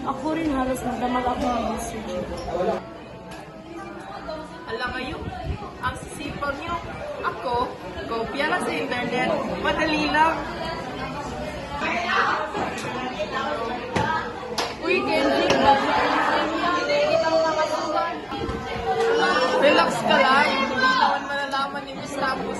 Ako rin halos nagdamag ako ng BCG. Alam kayo, ang sisipag nyo. Ako, kopya lang sa internet. Madali lang. Uy, Kendrick, Relax ka lang. Hindi naman malalaman ni Miss Tapos.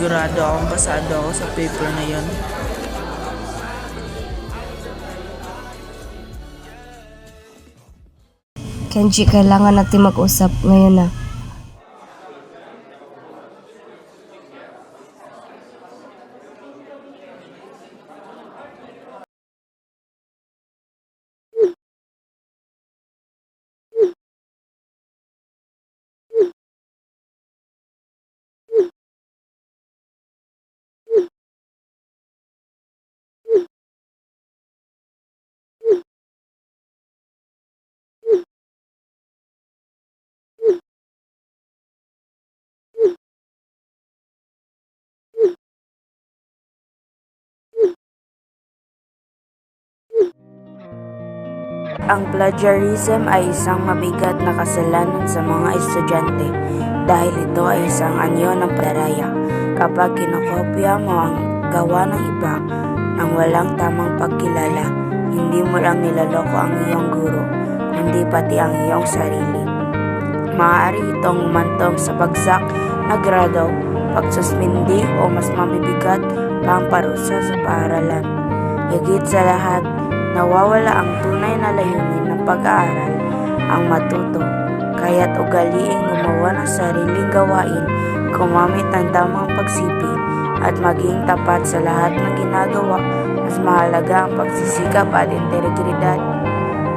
Sigurado akong pasado ako sa paper na yon. Kenji, kailangan natin mag-usap ngayon na. Ang plagiarism ay isang mabigat na kasalanan sa mga estudyante dahil ito ay isang anyo ng padaraya. Kapag kinokopya mo ang gawa ng iba nang walang tamang pagkilala, hindi mo lang nilaloko ang iyong guro, kundi pati ang iyong sarili. Maaari itong umantong sa bagsak na grado, pagsuspindi o mas mabibigat pang parusa sa paaralan. Higit sa lahat, nawawala ang tunay na layunin ng pag-aaral, ang matuto. Kaya't ugaliing gumawa ng sariling gawain, gumamit ng tamang pagsipil, at maging tapat sa lahat ng ginagawa. Mas mahalaga ang pagsisikap at integridad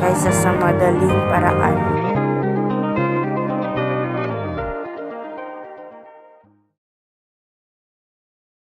kaysa sa madaling paraan.